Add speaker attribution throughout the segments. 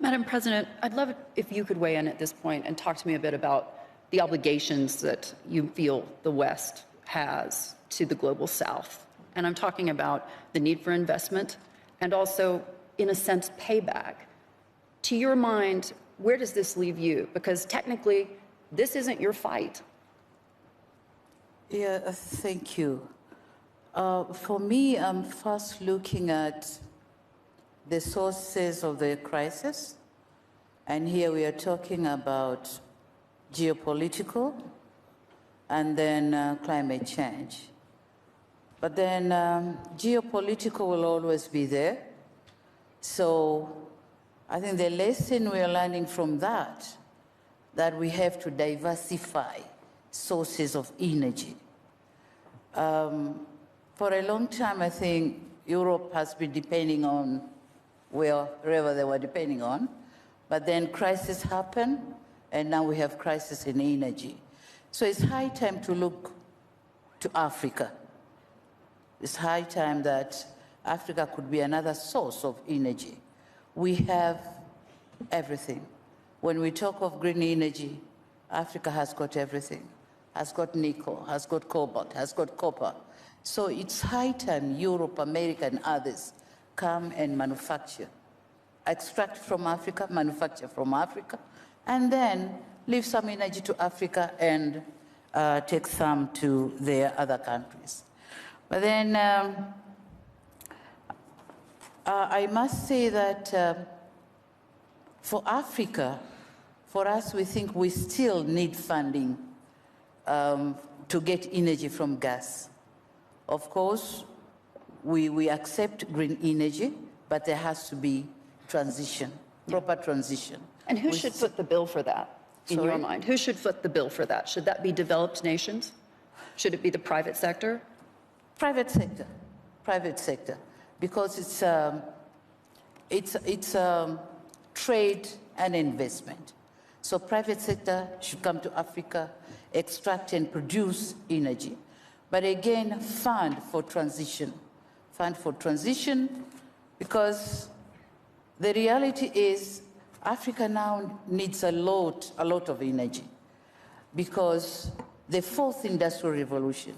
Speaker 1: Madam President, I'd love it if you could weigh in at this point and talk to me a bit about the obligations that you feel the West has to the global South. And I'm talking about the need for investment and also, in a sense, payback. To your mind, where does this leave you? Because technically, this isn't your fight.
Speaker 2: Yeah, thank you. For me, I'm first looking at the sources of the crisis. And here we are talking about geopolitical and then climate change. But then geopolitical will always be there. So I think the lesson we are learning from that we have to diversify sources of energy. For a long time, I think Europe has been depending on wherever they were depending on, but then crisis happened, and now we have crisis in energy. So it's high time to look to Africa. It's high time that Africa could be another source of energy. We have everything. When we talk of green energy, Africa has got everything. Has got nickel, has got cobalt, has got copper. So it's high time Europe, America, and others come and manufacture. Extract from Africa, manufacture from Africa, and then leave some energy to Africa and take some to their other countries. But then I must say that for Africa, for us, we think we still need funding to get energy from gas. Of course, we accept green energy, but there has to be transition, proper transition.
Speaker 1: And who should foot the bill for that, in your mind? Who should foot the bill for that? Should that be developed nations? Should it be the private sector?
Speaker 2: Private sector, because it's trade and investment. So private sector should come to Africa, extract and produce energy. But again, fund for transition, because the reality is Africa now needs a lot of energy, because the fourth industrial revolution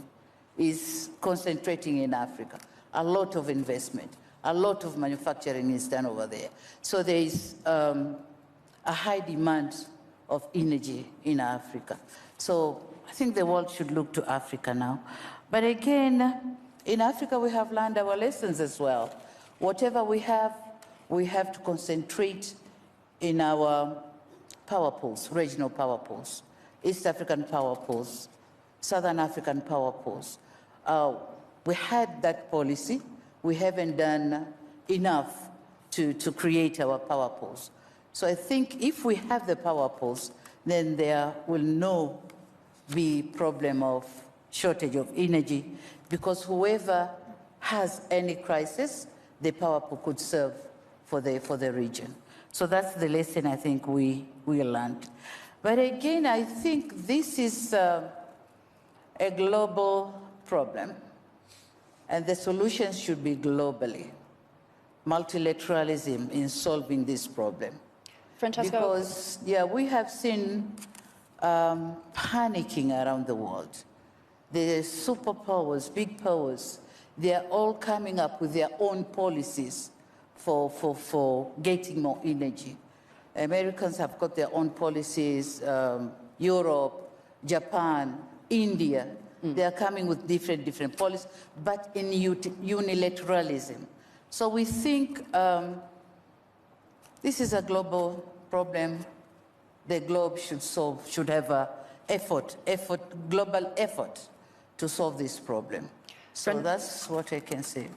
Speaker 2: is concentrating in Africa. A lot of investment, a lot of manufacturing is done over there. So there is a high demand of energy in Africa. So I think the world should look to Africa now. But again, in Africa, we have learned our lessons as well. Whatever we have to concentrate in our power pools, regional power pools, East African power pools, Southern African power pools. We had that policy. We haven't done enough to create our power pools. So I think if we have the power pools, then there will no be problem of shortage of energy, because whoever has any crisis, the power pool could serve for the region. So that's the lesson I think we learned. But again, I think this is a global problem, and the solutions should be globally. Multilateralism in solving this problem.
Speaker 1: Francesco?
Speaker 2: Because, we have seen panicking around the world. The superpowers, big powers, they are all coming up with their own policies for getting more energy. Americans have got their own policies, Europe, Japan, India. They are coming with different policies, but in unilateralism. So we think this is a global problem. The globe should have a global effort to solve this problem. So that's what I can say.